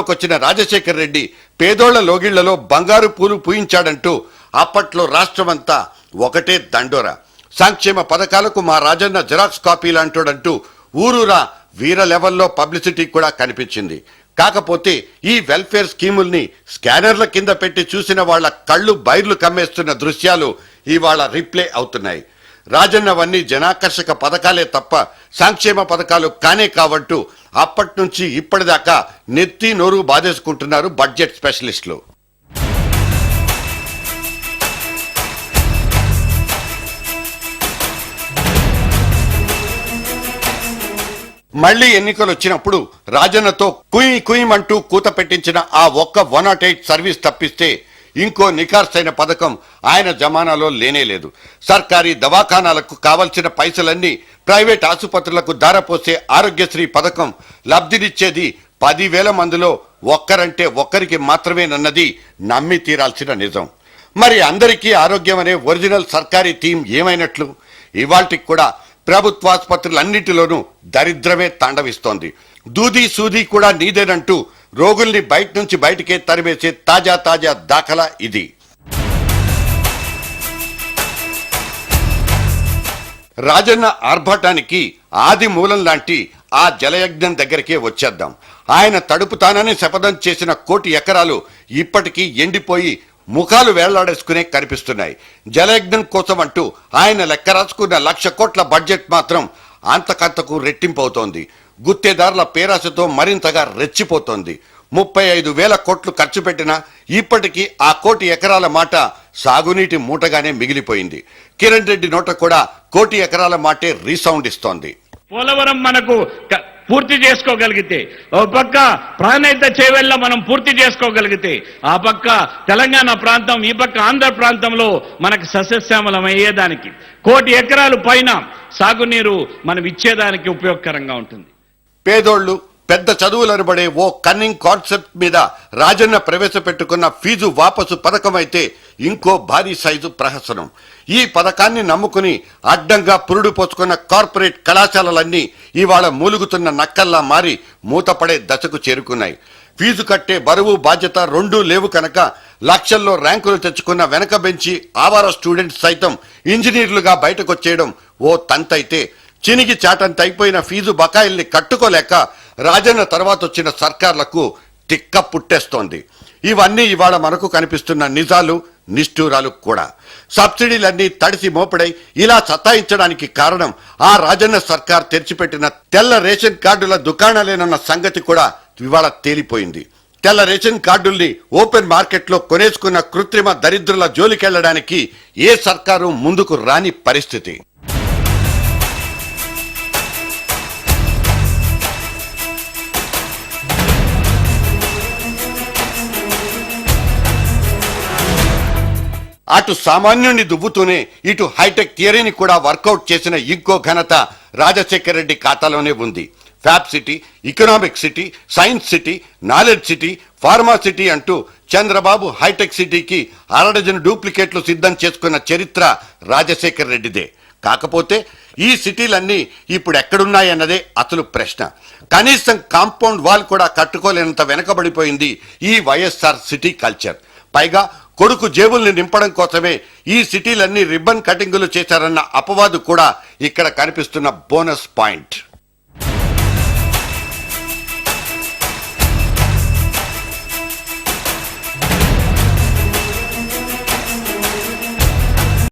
వచ్చిన రాజశేఖర్ రెడ్డి పేదోళ్ల లోగిళ్లలో బంగారు పూలు పూయించాడంటూ అప్పట్లో రాష్ట్రమంతా ఒకటే దండోరా. సంక్షేమ పథకాలకు మా రాజన్న జిరాక్స్ కాపీలంటోడంటూ ఊరూరా వీర లెవెల్లో పబ్లిసిటీ కూడా కనిపించింది. కాకపోతే ఈ వెల్ఫేర్ స్కీముల్ని స్కానర్ల కింద పెట్టి చూసిన వాళ్ల కళ్ళు బైర్లు కమ్మేస్తున్న దృశ్యాలు ఇవాళ రిప్లే అవుతున్నాయి. రాజన్నవన్నీ జనాకర్షక పథకాలే తప్ప సంక్షేమ పథకాలు కానే కావంటూ అప్పటి నుంచి ఇప్పటిదాకా నెత్తి నోరు బాధేసుకుంటున్నారు బడ్జెట్ స్పెషలిస్టులు. మళ్లీ ఎన్నికలు వచ్చినప్పుడు రాజన్నతో కుయ్యమంటూ కూత పెట్టించిన ఆ ఒక్క 108 సర్వీస్ తప్పిస్తే ఇంకో నికార్సైన పథకం ఆయన జమానాలో లేనేలేదు. సర్కారీ దవాఖానాలకు కావలసిన పైసలన్నీ ప్రైవేట్ ఆసుపత్రులకు దారపోసే ఆరోగ్యశ్రీ పథకం లబ్ధినిచ్చేది 10,000 మందిలో ఒక్కరంటే ఒక్కరికి మాత్రమేనన్నది నమ్మి తీరాల్సిన నిజం. మరి అందరికీ ఆరోగ్యం అనే ఒరిజినల్ సర్కారీ థీమ్ ఏమైనట్లు? ఇవాల్టికి కూడా ప్రభుత్వాసుపత్రులన్నిటిలోనూ దరిద్రమే తాండవిస్తోంది. దూది సూది కూడా నీదేనంటూ రోగుల్ని బయట నుంచి బయటికే తరిమేసే తాజా దాఖలా ఇది. రాజన్న ఆర్భాటానికి ఆది మూలం లాంటి ఆ జలయజ్ఞం దగ్గరికే వచ్చేద్దాం. ఆయన తడుపుతానని శపథం చేసిన 1 కోటి ఎకరాలు ఇప్పటికీ ఎండిపోయి ముఖాలు వేళ్లాడేసుకునే కనిపిస్తున్నాయి. జలయజ్ఞం కోసం అంటూ ఆయన లెక్క రాసుకున్న 1,00,000 కోట్ల బడ్జెట్ మాత్రం అంతకంతకు రెట్టింపవుతోంది. గుత్తేదారుల పేరాశతో మరింతగా రెచ్చిపోతోంది. 35,000 కోట్లు ఖర్చు పెట్టినా ఇప్పటికీ ఆ 1 కోటి ఎకరాల మాట సాగునీటి మూటగానే మిగిలిపోయింది. కిరణ్ రెడ్డి నోట కూడా 1 కోటి ఎకరాల మాటే రీసౌండ్ ఇస్తోంది. పోలవరం మనకు పూర్తి చేసుకోగలిగితే, ఓ పక్క ప్రాణహిత చేవెళ్ళ మనం పూర్తి చేసుకోగలిగితే, ఆ పక్క తెలంగాణ ప్రాంతం, ఈ పక్క ఆంధ్ర ప్రాంతంలో మనకు సస్యశ్యామలం అయ్యేదానికి 1 కోటి ఎకరాలు పైన సాగునీరు మనం ఇచ్చేదానికి ఉపయోగకరంగా ఉంటుంది. పేదోళ్లు పెద్ద చదువులనబడే ఓ కన్నింగ్ కాన్సెప్ట్ మీద రాజన్న ప్రవేశపెట్టుకున్న ఫీజు వాపసు పథకం అయితే ఇంకో భారీ సైజు ప్రహసనం. ఈ పథకాన్ని నమ్ముకుని అడ్డంగా పురుడు పోసుకున్న కార్పొరేట్ కళాశాలలన్నీ ఇవాళ మూలుగుతున్న నక్కల్లా మారి మూతపడే దశకు చేరుకున్నాయి. ఫీజు కట్టే బరువు బాధ్యత రెండూ లేవు కనుక లక్షల్లో ర్యాంకులు తెచ్చుకున్న వెనక బెంచి ఆవార స్టూడెంట్స్ సైతం ఇంజనీర్లుగా బయటకొచ్చేయడం ఓ తంతైతే, చినిగి చాటంతైపోయిన ఫీజు బకాయిల్ని కట్టుకోలేక రాజన్న తర్వాత వచ్చిన సర్కార్లకు తిక్క పుట్టేస్తోంది. ఇవన్నీ ఇవాళ మనకు కనిపిస్తున్న నిజాలు, నిష్ఠూరాలు కూడా. సబ్సిడీలన్నీ తడిసి మోపడై ఇలా సతాయించడానికి కారణం ఆ రాజన్న సర్కార్ తెరిచిపెట్టిన తెల్ల రేషన్ కార్డుల దుకాణాలేనన్న సంగతి కూడా ఇవాళ తేలిపోయింది. తెల్ల రేషన్ కార్డుల్ని ఓపెన్ మార్కెట్లో కొనేసుకున్న కృత్రిమ దరిద్రుల జోలికెళ్లడానికి ఏ సర్కారు ముందుకు రాని పరిస్థితి. అటు సామాన్యుణ్ణి దువ్వుతూనే ఇటు హైటెక్ థియరీని కూడా వర్కౌట్ చేసిన ఇంకో ఘనత రాజశేఖర్ రెడ్డి ఖాతాలోనే ఉంది. Fab city, economic city, science city, knowledge city, pharma city అంటూ చంద్రబాబు హైటెక్ సిటీకి 1/2 డజన్ డూప్లికేట్లు సిద్ధం చేసుకున్న చరిత్ర రాజశేఖర్ రెడ్డిదే. కాకపోతే ఈ సిటీలన్నీ ఇప్పుడు ఎక్కడున్నాయన్నదే అసలు ప్రశ్న. కనీసం కాంపౌండ్ వాల్ కూడా కట్టుకోలేనంత వెనకబడిపోయింది ఈ వైఎస్ఆర్ సిటీ కల్చర్. పైగా కొడుకు జేబుల్ని నింపడం కోసమే ఈ సిటీలన్నీ రిబ్బన్ కటింగులు చేశారన్న అపవాదు కూడా ఇక్కడ కనిపిస్తున్న బోనస్ పాయింట్.